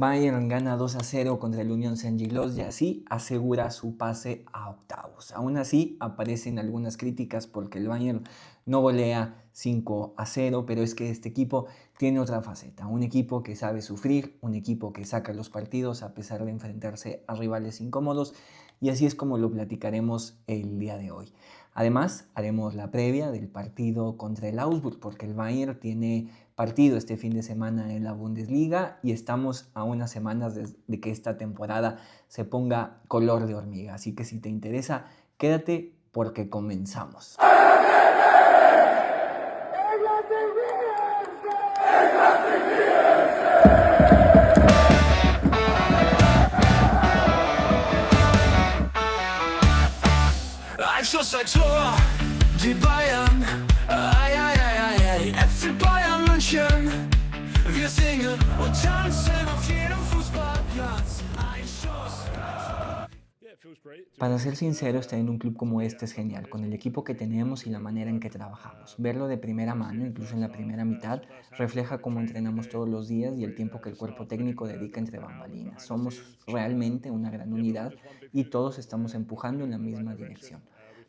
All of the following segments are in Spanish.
Bayern gana 2-0 contra el Unión Saint-Gilloise y así asegura su pase a octavos. Aún así, aparecen algunas críticas porque el Bayern no golea 5-0, pero es que este equipo tiene otra faceta. Un equipo que sabe sufrir, un equipo que saca los partidos a pesar de enfrentarse a rivales incómodos, y así es como lo platicaremos el día de hoy. Además, haremos la previa del partido contra el Augsburg, porque el Bayern tiene partido este fin de semana en la Bundesliga y estamos a unas semanas de que esta temporada se ponga color de hormiga. Así que si te interesa, quédate porque comenzamos. Ein Schuss, ein Tor, die Bayern, ei, ei, ei, ei, ei, FC Bayern München. Wir singen und tanzen auf jedem Fußballplatz. Ein Schuss. Para ser sincero, estar en un club como este es genial, con el equipo que tenemos y la manera en que trabajamos. Verlo de primera mano, incluso en la primera mitad, refleja cómo entrenamos todos los días y el tiempo que el cuerpo técnico dedica entre bambalinas. Somos realmente una gran unidad y todos estamos empujando en la misma dirección.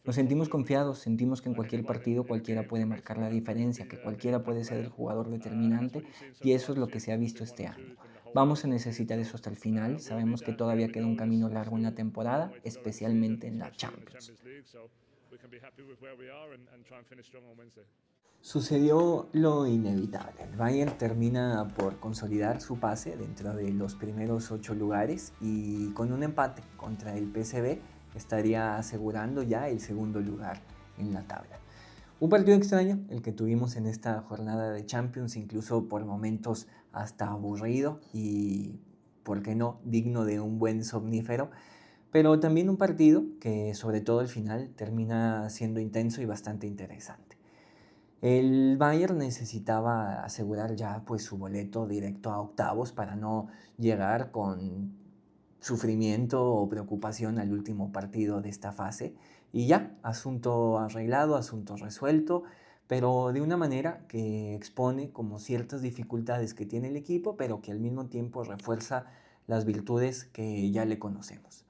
Nos sentimos confiados, sentimos que en cualquier partido cualquiera puede marcar la diferencia, que cualquiera puede ser el jugador determinante, y eso es lo que se ha visto este año. Vamos a necesitar eso hasta el final. Sabemos que todavía queda un camino largo en la temporada, especialmente en la Champions. Sucedió lo inevitable. El Bayern termina por consolidar su pase dentro de los primeros 8 lugares y con un empate contra el PSV estaría asegurando ya el segundo lugar en la tabla. Un partido extraño el que tuvimos en esta jornada de Champions, incluso por momentos hasta aburrido y, por qué no, digno de un buen somnífero, pero también un partido que sobre todo al final termina siendo intenso y bastante interesante. El Bayern necesitaba asegurar ya pues su boleto directo a octavos para no llegar con sufrimiento o preocupación al último partido de esta fase. Y ya, asunto arreglado, asunto resuelto, pero de una manera que expone como ciertas dificultades que tiene el equipo, pero que al mismo tiempo refuerza las virtudes que ya le conocemos.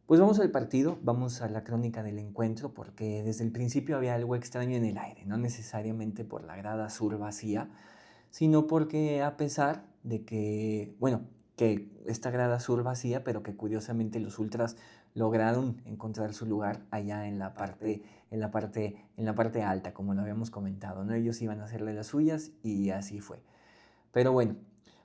Pues vamos al partido, vamos a la crónica del encuentro, porque desde el principio había algo extraño en el aire, no necesariamente por la grada azul vacía, sino porque a pesar de que, bueno, que esta grada azul vacía, pero que curiosamente los ultras lograron encontrar su lugar allá en la parte alta, como lo habíamos comentado, ¿no? Ellos iban a hacerle las suyas y así fue. Pero bueno,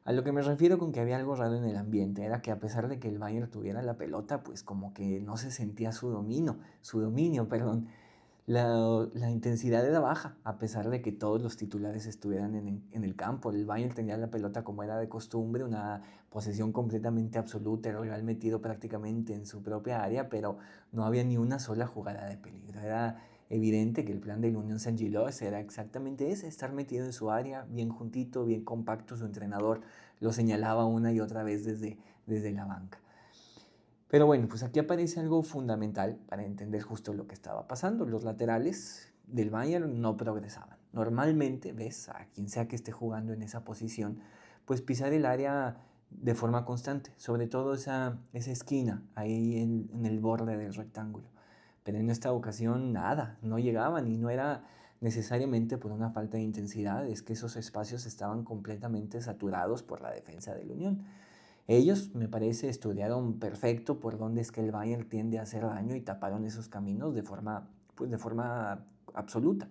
a lo que me refiero con que había algo raro en el ambiente era que a pesar de que el Bayern tuviera la pelota, pues como que no se sentía su dominio, perdón. La intensidad era baja, a pesar de que todos los titulares estuvieran en el campo. El Bayern tenía la pelota como era de costumbre, una posesión completamente absoluta, el rival metido prácticamente en su propia área, pero no había ni una sola jugada de peligro. Era evidente que el plan del Unión Saint-Gilloise era exactamente ese, estar metido en su área, bien juntito, bien compacto. Su entrenador lo señalaba una y otra vez desde la banca. Pero bueno, pues aquí aparece algo fundamental para entender justo lo que estaba pasando. Los laterales del Bayern no progresaban. Normalmente ves a quien sea que esté jugando en esa posición, pues pisar el área de forma constante, sobre todo esa esquina ahí en el borde del rectángulo. Pero en esta ocasión nada, no llegaban, y no era necesariamente por una falta de intensidad, es que esos espacios estaban completamente saturados por la defensa de la Unión. Ellos, me parece, estudiaron perfecto por dónde es que el Bayern tiende a hacer daño y taparon esos caminos de forma absoluta.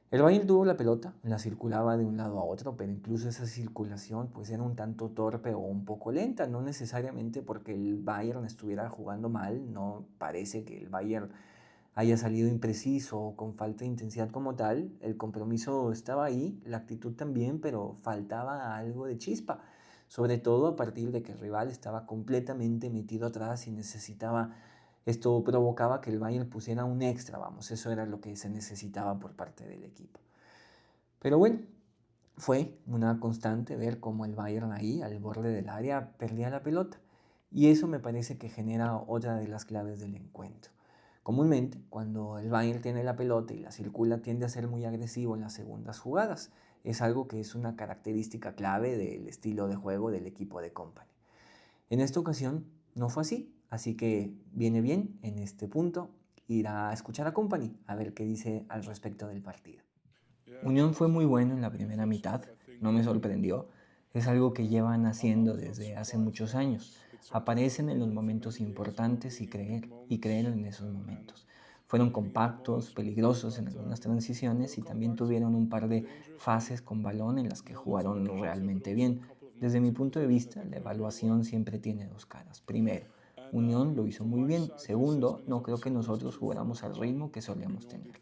El Bayern tuvo la pelota, la circulaba de un lado a otro, pero incluso esa circulación pues era un tanto torpe o un poco lenta, no necesariamente porque el Bayern estuviera jugando mal. No parece que el Bayern haya salido impreciso o con falta de intensidad como tal. El compromiso estaba ahí, la actitud también, pero faltaba algo de chispa, sobre todo a partir de que el rival estaba completamente metido atrás y esto provocaba que el Bayern pusiera un extra, vamos, eso era lo que se necesitaba por parte del equipo. Pero bueno, fue una constante ver cómo el Bayern ahí, al borde del área, perdía la pelota. Y eso me parece que genera otra de las claves del encuentro. Comúnmente, cuando el Bayern tiene la pelota y la circula, tiende a ser muy agresivo en las segundas jugadas. es algo que es una característica clave del estilo de juego del equipo de Kompany. En esta ocasión no fue así que viene bien en este punto ir a escuchar a Kompany a ver qué dice al respecto del partido. Unión fue muy bueno en la primera mitad, no me sorprendió, es algo que llevan haciendo desde hace muchos años. Aparecen en los momentos importantes y creer en esos momentos. Fueron compactos, peligrosos en algunas transiciones y también tuvieron un par de fases con balón en las que jugaron realmente bien. Desde mi punto de vista, la evaluación siempre tiene dos caras. Primero, Unión lo hizo muy bien. Segundo, no creo que nosotros jugáramos al ritmo que solíamos tener.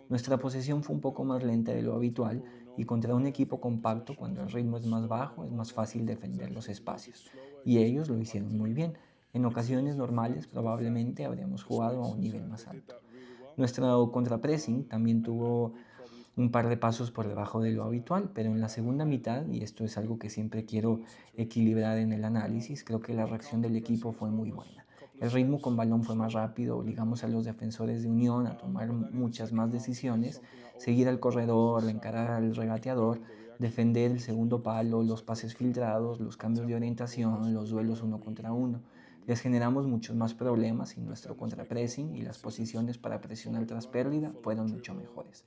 Nuestra posesión fue un poco más lenta de lo habitual y contra un equipo compacto, cuando el ritmo es más bajo, es más fácil defender los espacios. Y ellos lo hicieron muy bien. En ocasiones normales probablemente habríamos jugado a un nivel más alto. Nuestro contrapressing también tuvo un par de pasos por debajo de lo habitual, pero en la segunda mitad, y esto es algo que siempre quiero equilibrar en el análisis, creo que la reacción del equipo fue muy buena. El ritmo con balón fue más rápido, obligamos a los defensores de Unión a tomar muchas más decisiones, seguir al corredor, encarar al regateador, defender el segundo palo, los pases filtrados, los cambios de orientación, los duelos uno contra uno. Les generamos muchos más problemas y nuestro contrapressing y las posiciones para presionar tras pérdida fueron mucho mejores.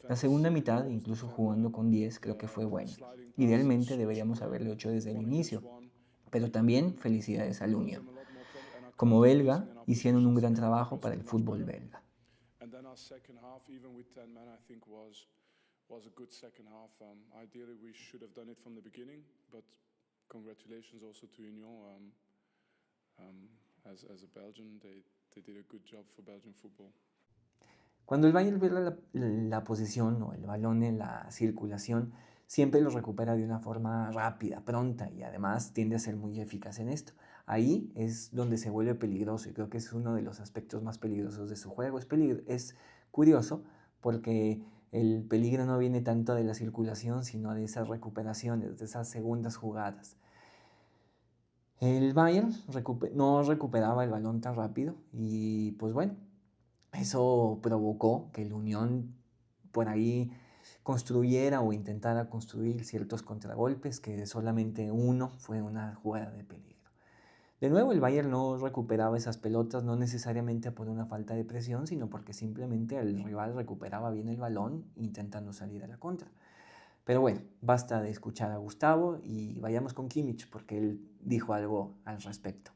La segunda mitad, incluso jugando con 10, creo que fue buena. Idealmente deberíamos haberlo hecho desde el inicio, pero también felicidades al Unión. Como belga, hicieron un gran trabajo para el fútbol belga. Congratulations also to Union. As a Belgian, they did a good job for Belgian football. Cuando el Bayern pierde la posesión o el balón en la circulación, siempre lo recupera de una forma rápida, pronta y además tiende a ser muy eficaz en esto. Ahí es donde se vuelve peligroso y creo que es uno de los aspectos más peligrosos de su juego. Es curioso porque el peligro no viene tanto de la circulación, sino de esas recuperaciones, de esas segundas jugadas. El Bayern no recuperaba el balón tan rápido y pues bueno, eso provocó que el Unión por ahí construyera o intentara construir ciertos contragolpes, que solamente uno fue una jugada de peligro. De nuevo, el Bayern no recuperaba esas pelotas, no necesariamente por una falta de presión, sino porque simplemente el rival recuperaba bien el balón intentando salir a la contra. Pero bueno, basta de escuchar a Gustavo y vayamos con Kimmich, porque él dijo algo al respecto.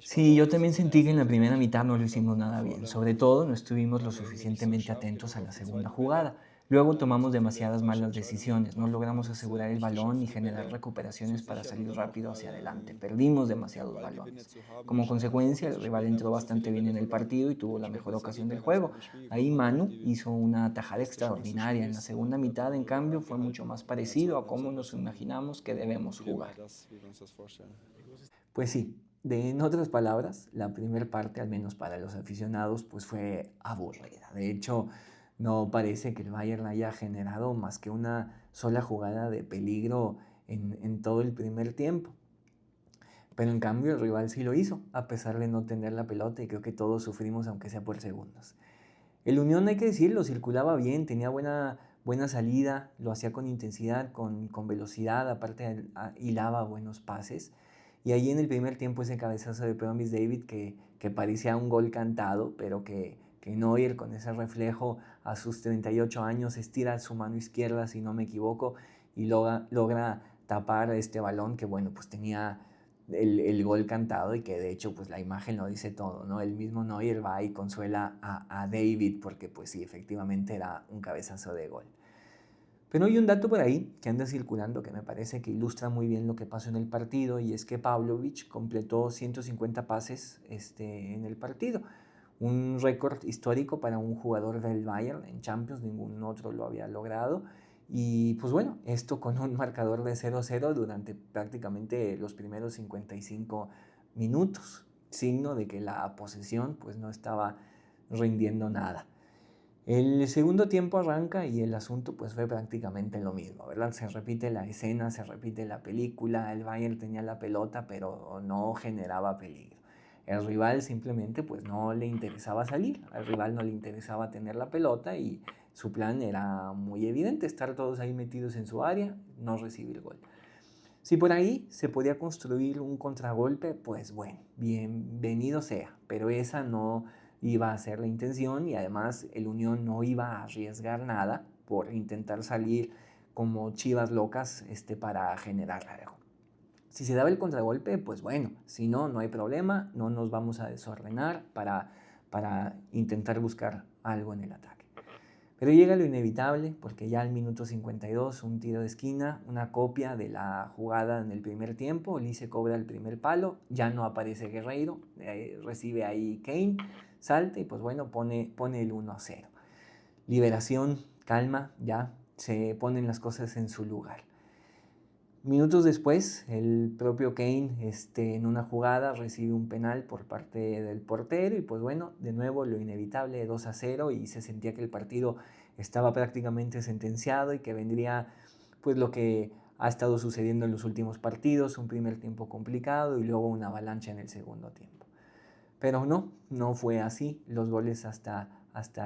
Sí, yo también sentí que en la primera mitad no lo hicimos nada bien. Sobre todo, no estuvimos lo suficientemente atentos a la segunda jugada. Luego tomamos demasiadas malas decisiones, no logramos asegurar el balón ni generar recuperaciones para salir rápido hacia adelante. Perdimos demasiados balones. Como consecuencia, el rival entró bastante bien en el partido y tuvo la mejor ocasión del juego. Ahí Manu hizo una tajada extraordinaria. En la segunda mitad, en cambio, fue mucho más parecido a cómo nos imaginamos que debemos jugar. Pues sí. En otras palabras, la primera parte, al menos para los aficionados, pues fue aburrida. De hecho, no parece que el Bayern haya generado más que una sola jugada de peligro en todo el primer tiempo. Pero en cambio el rival sí lo hizo, a pesar de no tener la pelota, y creo que todos sufrimos, aunque sea por segundos. El Unión, hay que decirlo, circulaba bien, tenía buena salida, lo hacía con intensidad, con velocidad, aparte hilaba buenos pases. Y ahí en el primer tiempo ese cabezazo de Promise David que parecía un gol cantado, pero que Neuer con ese reflejo a sus 38 años estira su mano izquierda, si no me equivoco, y logra tapar este balón que bueno, pues tenía el gol cantado y que de hecho pues la imagen lo dice todo, ¿no? El mismo Neuer va y consuela a David porque pues sí, efectivamente era un cabezazo de gol. Pero hay un dato por ahí que anda circulando que me parece que ilustra muy bien lo que pasó en el partido, y es que Pavlovic completó 150 pases en el partido. Un récord histórico para un jugador del Bayern en Champions, ningún otro lo había logrado. Y pues bueno, esto con un marcador de 0-0 durante prácticamente los primeros 55 minutos, signo de que la posesión pues no estaba rindiendo nada. El segundo tiempo arranca y el asunto pues fue prácticamente lo mismo, ¿verdad? Se repite la escena, se repite la película, el Bayern tenía la pelota pero no generaba peligro. El rival simplemente pues no le interesaba salir, al rival no le interesaba tener la pelota y su plan era muy evidente, estar todos ahí metidos en su área, no recibir gol. Si por ahí se podía construir un contragolpe, pues bueno, bienvenido sea, pero esa no iba a ser la intención y además el Unión no iba a arriesgar nada por intentar salir como chivas locas para generar algo. Si se daba el contragolpe, pues bueno, si no, no hay problema, no nos vamos a desordenar para intentar buscar algo en el ataque. Pero llega lo inevitable, porque ya al minuto 52, un tiro de esquina, una copia de la jugada en el primer tiempo, Olise cobra el primer palo, ya no aparece Guerreiro, recibe ahí Kane, salta y pues bueno, pone el 1-0. Liberación, calma, ya se ponen las cosas en su lugar. Minutos después, el propio Kane en una jugada recibe un penal por parte del portero y pues bueno, de nuevo lo inevitable, 2-0, y se sentía que el partido estaba prácticamente sentenciado y que vendría pues lo que ha estado sucediendo en los últimos partidos, un primer tiempo complicado y luego una avalancha en el segundo tiempo. Pero no fue así, los goles hasta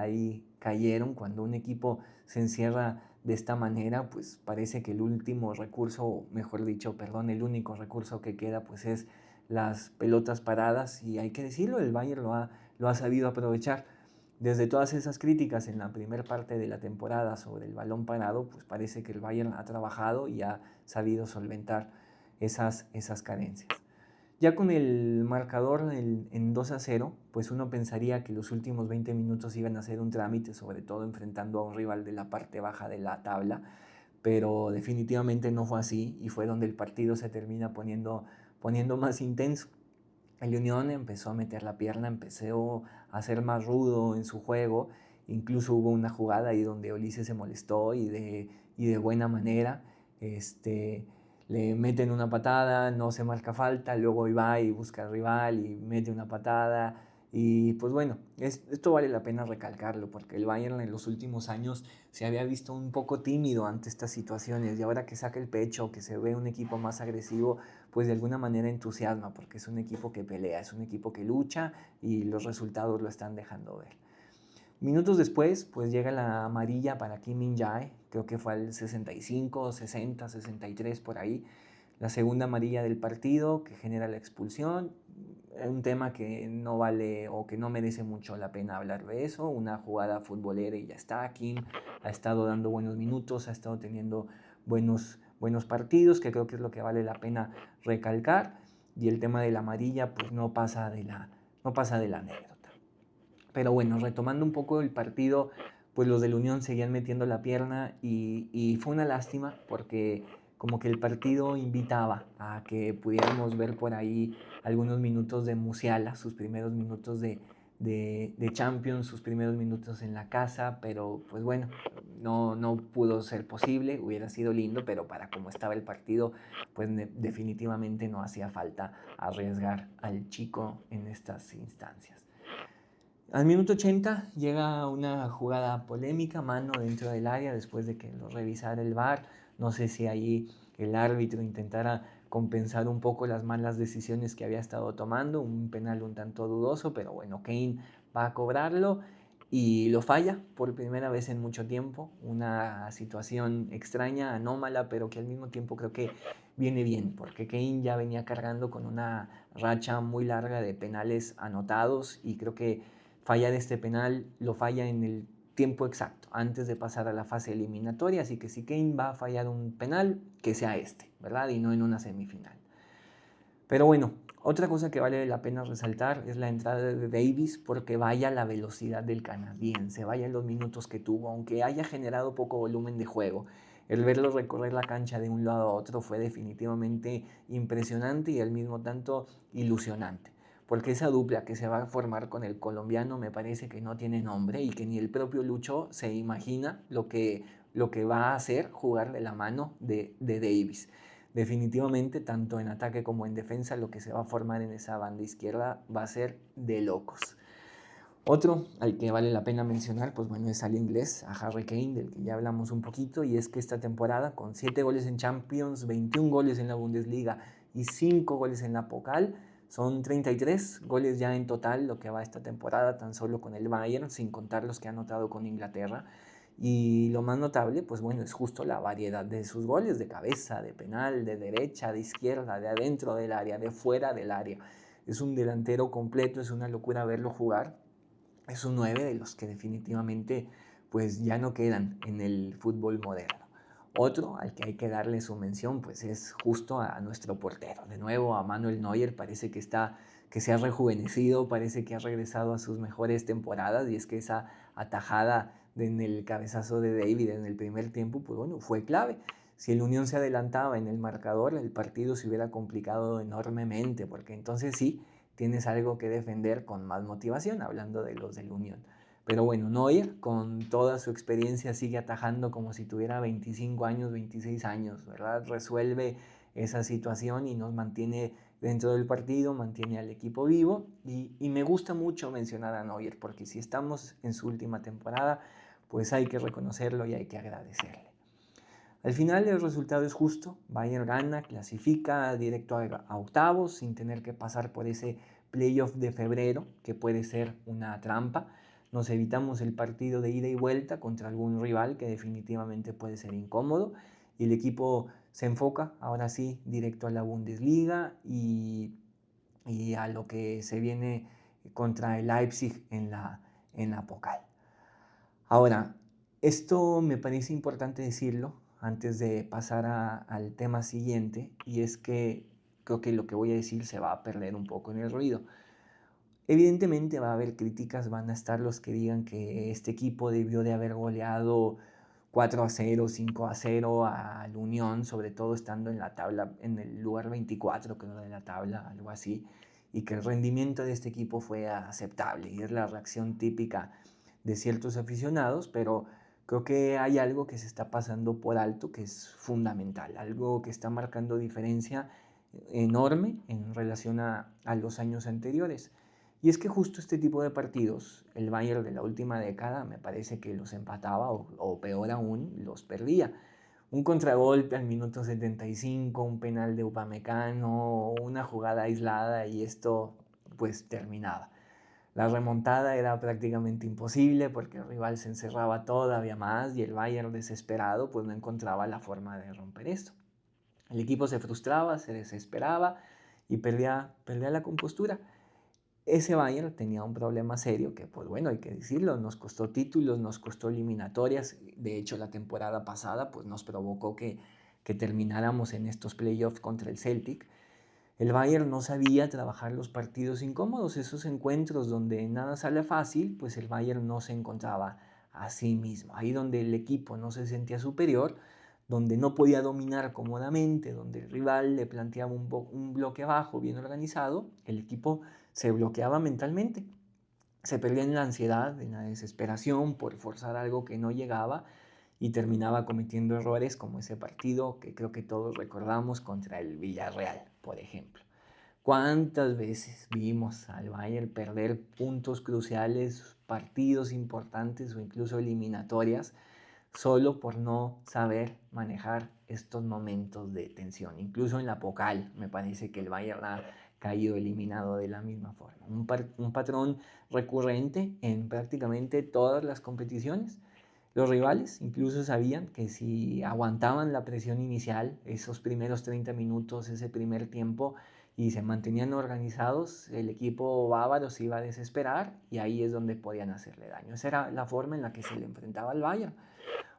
ahí cayeron. Cuando un equipo se encierra de esta manera, pues parece que el último recurso, mejor dicho, perdón, el único recurso que queda pues es las pelotas paradas, y hay que decirlo, el Bayern lo ha sabido aprovechar. Desde todas esas críticas en la primera parte de la temporada sobre el balón parado, pues parece que el Bayern ha trabajado y ha sabido solventar esas carencias. Ya con el marcador en 2-0, pues uno pensaría que los últimos 20 minutos iban a ser un trámite, sobre todo enfrentando a un rival de la parte baja de la tabla, pero definitivamente no fue así y fue donde el partido se termina poniendo más intenso. El Unión empezó a meter la pierna, empezó a ser más rudo en su juego, incluso hubo una jugada ahí donde Olise se molestó y de buena manera, le meten una patada, no se marca falta, luego va y busca al rival y mete una patada. Y pues bueno, esto vale la pena recalcarlo, porque el Bayern en los últimos años se había visto un poco tímido ante estas situaciones, y ahora que saca el pecho, que se ve un equipo más agresivo, pues de alguna manera entusiasma, porque es un equipo que pelea, es un equipo que lucha y los resultados lo están dejando ver. Minutos después, pues llega la amarilla para Kim Min-jae, creo que fue al 65, 60, 63 por ahí, la segunda amarilla del partido que genera la expulsión. Un tema que no vale o que no merece mucho la pena hablar de eso, una jugada futbolera y ya está. Kim ha estado dando buenos minutos, ha estado teniendo buenos partidos, que creo que es lo que vale la pena recalcar, y el tema de la amarilla pues no pasa de la anécdota. Pero bueno, retomando un poco el partido, pues los del Unión seguían metiendo la pierna y fue una lástima porque como que el partido invitaba a que pudiéramos ver por ahí algunos minutos de Musiala, sus primeros minutos de Champions, sus primeros minutos en la casa, pero pues bueno, no pudo ser posible. Hubiera sido lindo, pero para cómo estaba el partido, pues definitivamente no hacía falta arriesgar al chico en estas instancias. Al minuto 80 llega una jugada polémica, mano dentro del área, después de que lo revisara el VAR. No sé si ahí el árbitro intentara compensar un poco las malas decisiones que había estado tomando, un penal un tanto dudoso, pero bueno, Kane va a cobrarlo y lo falla por primera vez en mucho tiempo. Una situación extraña, anómala, pero que al mismo tiempo creo que viene bien, porque Kane ya venía cargando con una racha muy larga de penales anotados, y creo que fallar este penal lo falla en el tiempo exacto, antes de pasar a la fase eliminatoria. Así que si Kane va a fallar un penal, que sea ¿verdad? Y no en una semifinal. Pero bueno, otra cosa que vale la pena resaltar es la entrada de Davies, porque vaya la velocidad del canadiense, vaya los minutos que tuvo, aunque haya generado poco volumen de juego. El verlo recorrer la cancha de un lado a otro fue definitivamente impresionante y al mismo tanto ilusionante, porque esa dupla que se va a formar con el colombiano me parece que no tiene nombre y que ni el propio Lucho se imagina lo que va a hacer jugar de la mano de Davies. Definitivamente, tanto en ataque como en defensa, lo que se va a formar en esa banda izquierda va a ser de locos. Otro al que vale la pena mencionar, pues bueno, es al inglés, a Harry Kane, del que ya hablamos un poquito, y es que esta temporada, con 7 goles en Champions, 21 goles en la Bundesliga y 5 goles en la Pokal, son 33 goles ya en total lo que va esta temporada, tan solo con el Bayern, sin contar los que ha anotado con Inglaterra. Y lo más notable, pues bueno, es justo la variedad de sus goles, de cabeza, de penal, de derecha, de izquierda, de adentro del área, de fuera del área. Es un delantero completo, es una locura verlo jugar. Es un 9 de los que definitivamente pues ya no quedan en el fútbol moderno. Otro al que hay que darle su mención pues es justo a nuestro portero. De nuevo a Manuel Neuer, parece que se ha rejuvenecido, parece que ha regresado a sus mejores temporadas, y es que esa atajada en el cabezazo de David en el primer tiempo pues bueno, fue clave. Si el Unión se adelantaba en el marcador, el partido se hubiera complicado enormemente, porque entonces sí, tienes algo que defender con más motivación, hablando de los del Unión. Pero bueno, Neuer, con toda su experiencia, sigue atajando como si tuviera 25 años, 26 años, ¿verdad? Resuelve esa situación y nos mantiene dentro del partido, mantiene al equipo vivo. Y me gusta mucho mencionar a Neuer, porque si estamos en su última temporada, pues hay que reconocerlo y hay que agradecerle. Al final el resultado es justo, Bayern gana, clasifica directo a octavos sin tener que pasar por ese playoff de febrero, que puede ser una trampa. Nos evitamos el partido de ida y vuelta contra algún rival que definitivamente puede ser incómodo, y el equipo se enfoca ahora sí directo a la Bundesliga y a lo que se viene contra el Leipzig en la Pokal. Ahora, esto me parece importante decirlo antes de pasar al tema siguiente, y es que creo que lo que voy a decir se va a perder un poco en el ruido. Evidentemente va a haber críticas, van a estar los que digan que este equipo debió de haber goleado 4-0, 5-0 al Unión, sobre todo estando en la tabla, en el lugar 24 creo de la tabla, algo así, y que el rendimiento de este equipo fue aceptable, y es la reacción típica de ciertos aficionados, pero creo que hay algo que se está pasando por alto que es fundamental, algo que está marcando diferencia enorme en relación a los años anteriores. Y es que justo este tipo de partidos, el Bayern de la última década, me parece que los empataba o peor aún, los perdía. Un contragolpe al minuto 75, un penal de Upamecano, una jugada aislada y esto pues terminaba. La remontada era prácticamente imposible porque el rival se encerraba todavía más y el Bayern desesperado pues no encontraba la forma de romper esto. El equipo se frustraba, se desesperaba y perdía la compostura. Ese Bayern tenía un problema serio que, pues bueno, hay que decirlo, nos costó títulos, nos costó eliminatorias. De hecho, la temporada pasada pues nos provocó que termináramos en estos playoffs contra el Celtic. El Bayern no sabía trabajar los partidos incómodos, esos encuentros donde nada sale fácil, pues el Bayern no se encontraba a sí mismo. Ahí donde el equipo no se sentía superior, donde no podía dominar cómodamente, donde el rival le planteaba un bloque bajo bien organizado, el equipo se bloqueaba mentalmente. Se perdía en la ansiedad, en la desesperación por forzar algo que no llegaba, y terminaba cometiendo errores como ese partido que creo que todos recordamos contra el Villarreal, por ejemplo. ¿Cuántas veces vimos al Bayern perder puntos cruciales, partidos importantes o incluso eliminatorias, solo por no saber manejar estos momentos de tensión? Incluso en la Pokal me parece que el Bayern ha caído eliminado de la misma forma. Un patrón recurrente en prácticamente todas las competiciones. Los rivales incluso sabían que si aguantaban la presión inicial, esos primeros 30 minutos, ese primer tiempo, y se mantenían organizados, el equipo bávaro se iba a desesperar y ahí es donde podían hacerle daño. Esa era la forma en la que se le enfrentaba al Bayern.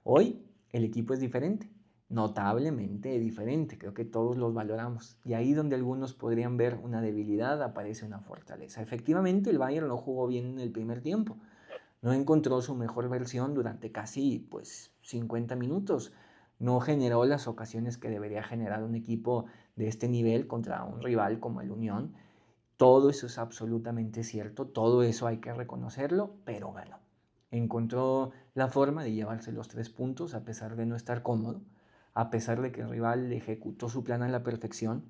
Hoy el equipo es diferente, notablemente diferente, creo que todos los valoramos. Y ahí donde algunos podrían ver una debilidad, aparece una fortaleza. Efectivamente, el Bayern no jugó bien en el primer tiempo. No encontró su mejor versión durante casi 50 minutos. No generó las ocasiones que debería generar un equipo de este nivel contra un rival como el Unión. Todo eso es absolutamente cierto, todo eso hay que reconocerlo, pero ganó. Encontró la forma de llevarse los 3 puntos a pesar de no estar cómodo, a pesar de que el rival ejecutó su plan a la perfección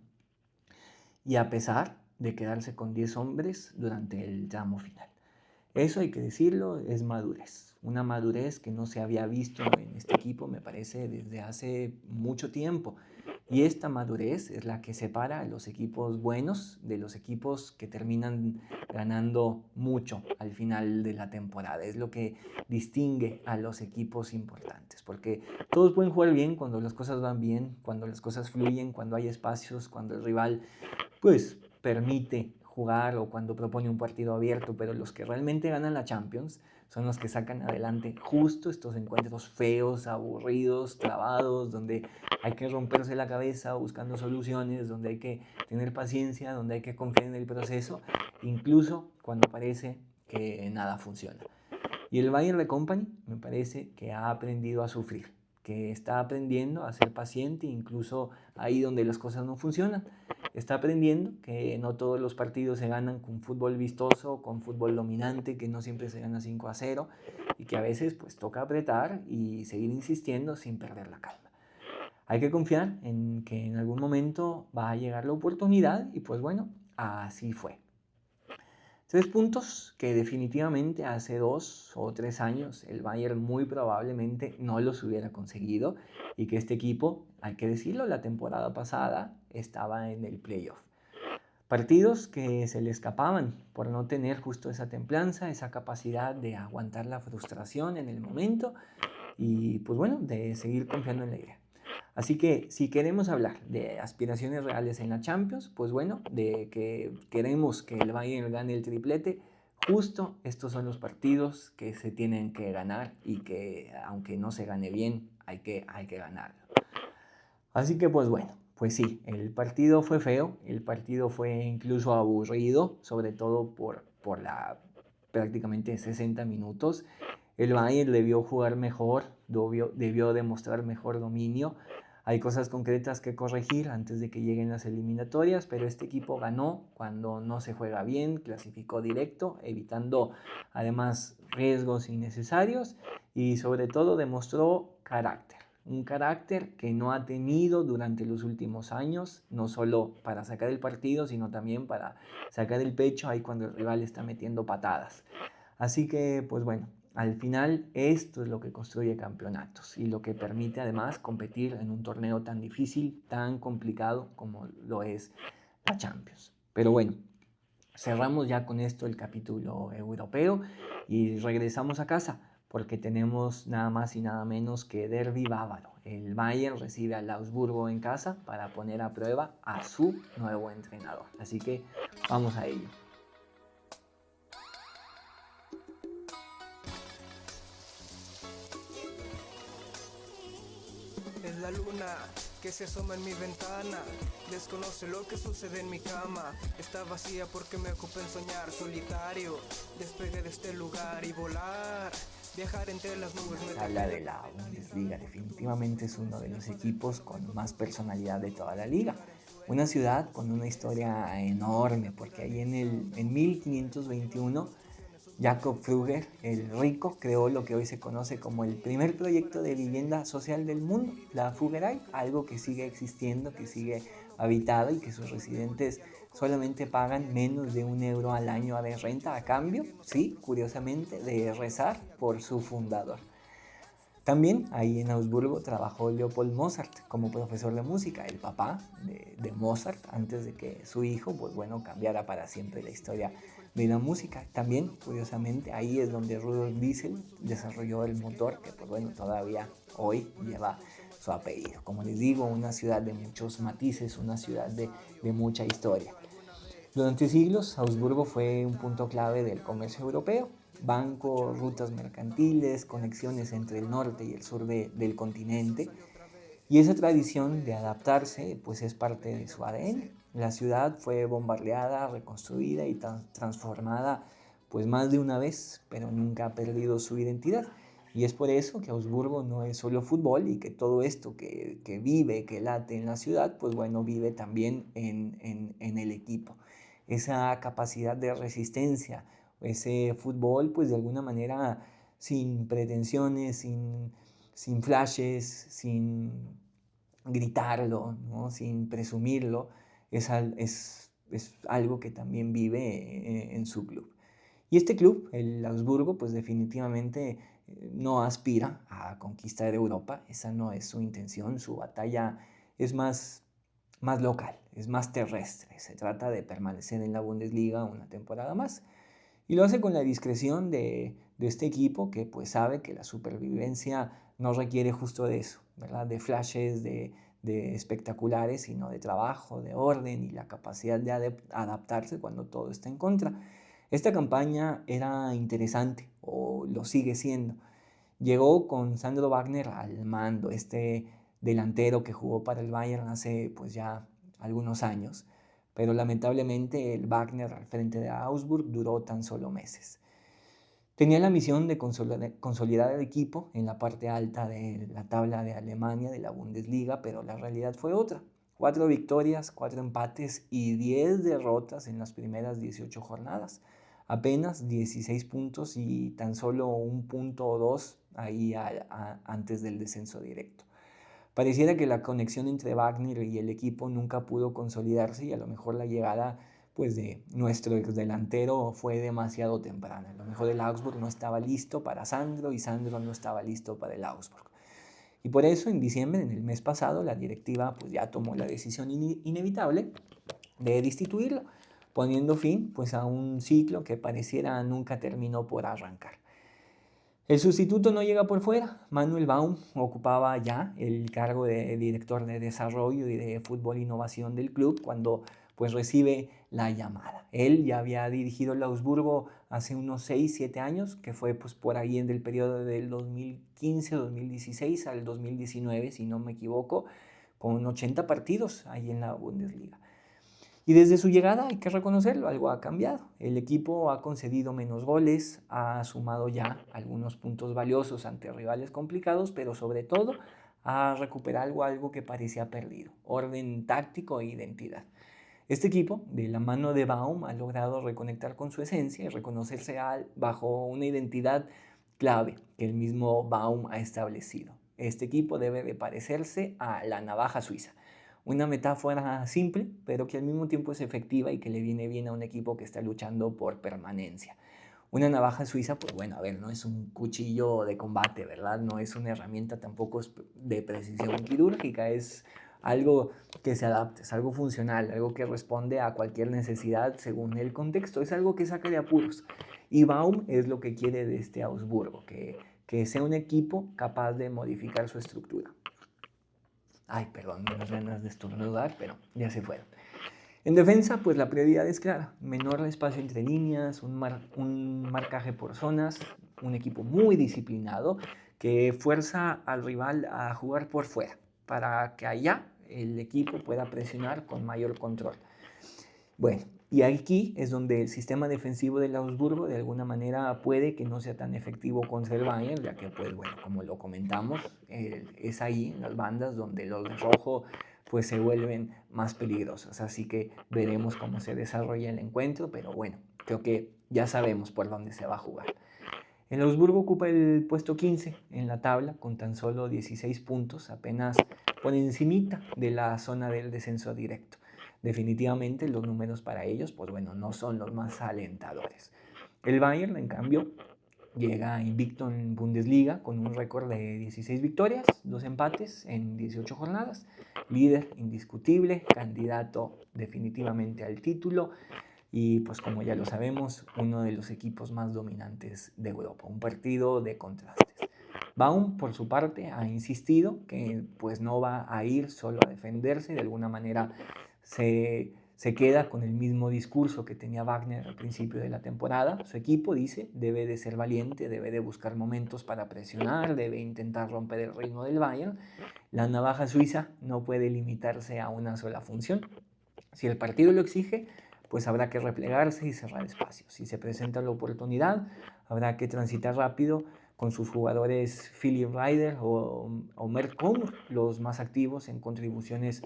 y a pesar de quedarse con 10 hombres durante el tramo final. Eso hay que decirlo, es madurez. Una madurez que no se había visto en este equipo, me parece, desde hace mucho tiempo. Y esta madurez es la que separa a los equipos buenos de los equipos que terminan ganando mucho al final de la temporada. Es lo que distingue a los equipos importantes, porque todos pueden jugar bien cuando las cosas van bien, cuando las cosas fluyen, cuando hay espacios, cuando el rival pues permite jugar o cuando propone un partido abierto, pero los que realmente ganan la Champions son los que sacan adelante justo estos encuentros feos, aburridos, trabados, donde hay que romperse la cabeza buscando soluciones, donde hay que tener paciencia, donde hay que confiar en el proceso, incluso cuando parece que nada funciona. Y el Bayern de Company me parece que ha aprendido a sufrir, que está aprendiendo a ser paciente, incluso ahí donde las cosas no funcionan. Está aprendiendo que no todos los partidos se ganan con fútbol vistoso, con fútbol dominante, que no siempre se gana 5-0 y que a veces pues toca apretar y seguir insistiendo sin perder la calma. Hay que confiar en que en algún momento va a llegar la oportunidad y pues bueno, así fue. 3 puntos que definitivamente hace 2 o 3 años el Bayern muy probablemente no los hubiera conseguido y que este equipo, hay que decirlo, la temporada pasada estaba en el playoff. Partidos que se le escapaban por no tener justo esa templanza, esa capacidad de aguantar la frustración en el momento y pues bueno, de seguir confiando en la idea. Así que si queremos hablar de aspiraciones reales en la Champions, pues bueno, de que queremos que el Bayern gane el triplete, justo estos son los partidos que se tienen que ganar y que aunque no se gane bien, hay que ganarlo. Así que pues bueno, pues sí, el partido fue feo, el partido fue incluso aburrido, sobre todo por la prácticamente 60 minutos. El Bayern debió jugar mejor, debió demostrar mejor dominio. Hay cosas concretas que corregir antes de que lleguen las eliminatorias, pero este equipo ganó cuando no se juega bien, clasificó directo, evitando además riesgos innecesarios y sobre todo demostró carácter. Un carácter que no ha tenido durante los últimos años, no solo para sacar el partido, sino también para sacar el pecho ahí cuando el rival está metiendo patadas. Así que, pues bueno, al final esto es lo que construye campeonatos y lo que permite además competir en un torneo tan difícil, tan complicado como lo es la Champions. Pero bueno, cerramos ya con esto el capítulo europeo y regresamos a casa porque tenemos nada más y nada menos que derbi bávaro. El Bayern recibe al Augsburgo en casa para poner a prueba a su nuevo entrenador. Así que vamos a ello. Es la luna que se asoma en mi ventana, desconoce lo que sucede en mi cama. Está vacía porque me ocupé en soñar solitario. Despegué de este lugar y volar, viajar entre las nubes. Habla de la Bundesliga, definitivamente es uno de los equipos con más personalidad de toda la liga. Una ciudad con una historia enorme, porque ahí en 1521 Jakob Fugger, el rico, creó lo que hoy se conoce como el primer proyecto de vivienda social del mundo, la Fuggerei, algo que sigue existiendo, que sigue habitado y que sus residentes solamente pagan menos de €1 al año de renta a cambio, sí, curiosamente, de rezar por su fundador. También ahí en Augsburgo trabajó Leopold Mozart como profesor de música, el papá de Mozart, antes de que su hijo, pues bueno, cambiara para siempre la historia de la música. También, curiosamente, ahí es donde Rudolf Diesel desarrolló el motor que, pues bueno, todavía hoy lleva su apellido. Como les digo, una ciudad de muchos matices, una ciudad de mucha historia. Durante siglos, Augsburgo fue un punto clave del comercio europeo. Bancos, rutas mercantiles, conexiones entre el norte y el sur del continente. Y esa tradición de adaptarse pues es parte de su ADN. La ciudad fue bombardeada, reconstruida y transformada pues más de una vez, pero nunca ha perdido su identidad. Y es por eso que Augsburgo no es solo fútbol y que todo esto que vive, que late en la ciudad, pues bueno, vive también en el equipo. Esa capacidad de resistencia, ese fútbol pues de alguna manera sin pretensiones, sin flashes, sin gritarlo, ¿no? Sin presumirlo, es algo que también vive en su club. Y este club, el Augsburgo, pues definitivamente no aspira a conquistar Europa, esa no es su intención, su batalla es más local, es más terrestre. Se trata de permanecer en la Bundesliga una temporada más. Y lo hace con la discreción de este equipo que pues sabe que la supervivencia no requiere justo de eso, ¿verdad? De flashes, de espectaculares, sino de trabajo, de orden y la capacidad de adaptarse cuando todo está en contra. Esta campaña era interesante, o lo sigue siendo. Llegó con Sandro Wagner al mando, este delantero que jugó para el Bayern hace pues ya algunos años, pero lamentablemente el Wagner al frente de Augsburg duró tan solo meses. Tenía la misión de consolidar el equipo en la parte alta de la tabla de Alemania, de la Bundesliga, pero la realidad fue otra. 4 victorias, 4 empates y 10 derrotas en las primeras 18 jornadas. Apenas 16 puntos y tan solo un punto o dos ahí antes del descenso directo. Pareciera que la conexión entre Wagner y el equipo nunca pudo consolidarse y a lo mejor la llegada pues, de nuestro delantero fue demasiado temprana. A lo mejor el Augsburg no estaba listo para Sandro y Sandro no estaba listo para el Augsburg. Y por eso en diciembre, en el mes pasado, la directiva pues, ya tomó la decisión inevitable de destituirlo, poniendo fin pues, a un ciclo que pareciera nunca terminó por arrancar. El sustituto no llega por fuera. Manuel Baum ocupaba ya el cargo de director de desarrollo y de fútbol e innovación del club cuando pues recibe la llamada. Él ya había dirigido el Augsburgo hace unos 6-7 años, que fue pues por ahí en el periodo del 2015-2016 al 2019, si no me equivoco, con 80 partidos ahí en la Bundesliga. Y desde su llegada, hay que reconocerlo, algo ha cambiado. El equipo ha concedido menos goles, ha sumado ya algunos puntos valiosos ante rivales complicados, pero sobre todo ha recuperado algo que parecía perdido, orden táctico e identidad. Este equipo, de la mano de Baum, ha logrado reconectar con su esencia y reconocerse bajo una identidad clave que el mismo Baum ha establecido. Este equipo debe de parecerse a la navaja suiza. Una metáfora simple, pero que al mismo tiempo es efectiva y que le viene bien a un equipo que está luchando por permanencia. Una navaja suiza, pues bueno, a ver, no es un cuchillo de combate, ¿verdad? No es una herramienta tampoco de precisión quirúrgica, es algo que se adapte, es algo funcional, algo que responde a cualquier necesidad según el contexto, es algo que saca de apuros. Y Baum es lo que quiere de este Augsburgo, que sea un equipo capaz de modificar su estructura. Ay, perdón, unas ganas de estornudar, pero ya se fueron. En defensa, pues la prioridad es clara. Menor espacio entre líneas, un marcaje por zonas, un equipo muy disciplinado que fuerza al rival a jugar por fuera para que allá el equipo pueda presionar con mayor control. Bueno, y aquí es donde el sistema defensivo del Augsburgo de alguna manera puede que no sea tan efectivo contra el Bayern, ya que pues bueno, como lo comentamos, es ahí en las bandas donde los de rojo pues se vuelven más peligrosos. Así que veremos cómo se desarrolla el encuentro, pero bueno, creo que ya sabemos por dónde se va a jugar. El Augsburgo ocupa el puesto 15 en la tabla con tan solo 16 puntos, apenas por encimita de la zona del descenso directo. Definitivamente los números para ellos, pues bueno, no son los más alentadores. El Bayern, en cambio, llega invicto en Bundesliga con un récord de 16 victorias, 2 empates en 18 jornadas, líder indiscutible, candidato definitivamente al título y pues como ya lo sabemos, uno de los equipos más dominantes de Europa, un partido de contrastes. Baum, por su parte, ha insistido que pues no va a ir solo a defenderse, de alguna manera se queda con el mismo discurso que tenía Wagner al principio de la temporada. Su equipo, dice, debe de ser valiente, debe de buscar momentos para presionar, debe intentar romper el ritmo del Bayern. La navaja suiza no puede limitarse a una sola función. Si el partido lo exige, pues habrá que replegarse y cerrar espacios. Si se presenta la oportunidad, habrá que transitar rápido con sus jugadores Philipp Rieder o Mert Komm, los más activos en contribuciones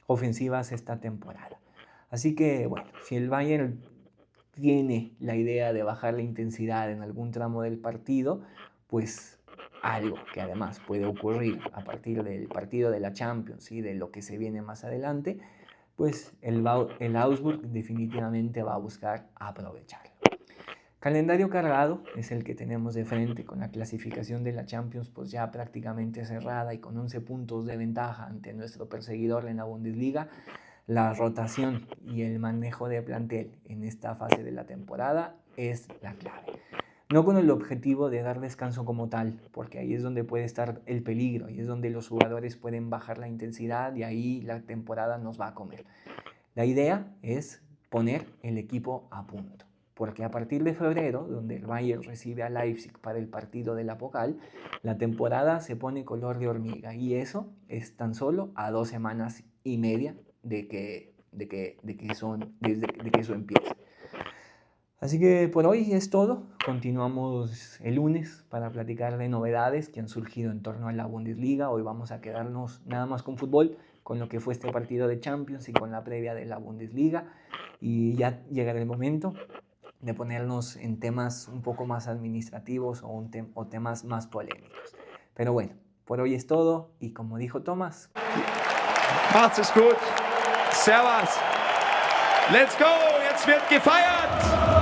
ofensivas esta temporada. Así que, bueno, si el Bayern tiene la idea de bajar la intensidad en algún tramo del partido, pues algo que además puede ocurrir a partir del partido de la Champions y de lo que se viene más adelante, pues el Augsburg definitivamente va a buscar aprovecharlo. Calendario cargado es el que tenemos de frente, con la clasificación de la Champions pues ya prácticamente cerrada y con 11 puntos de ventaja ante nuestro perseguidor en la Bundesliga. La rotación y el manejo de plantel en esta fase de la temporada es la clave. No con el objetivo de dar descanso como tal, porque ahí es donde puede estar el peligro, y es donde los jugadores pueden bajar la intensidad y ahí la temporada nos va a comer. La idea es poner el equipo a punto, porque a partir de febrero, donde el Bayern recibe a Leipzig para el partido de la Pokal, la temporada se pone color de hormiga, y eso es tan solo a 2 semanas y media de que eso empiece. Así que por hoy es todo. Continuamos el lunes para platicar de novedades que han surgido en torno a la Bundesliga. Hoy vamos a quedarnos nada más con fútbol, con lo que fue este partido de Champions y con la previa de la Bundesliga. Y ya llegará el momento de ponernos en temas un poco más administrativos o temas más polémicos. Pero bueno, por hoy es todo y como dijo Thomas... Macht's es gut. Servus. Let's go. Jetzt wird gefeiert.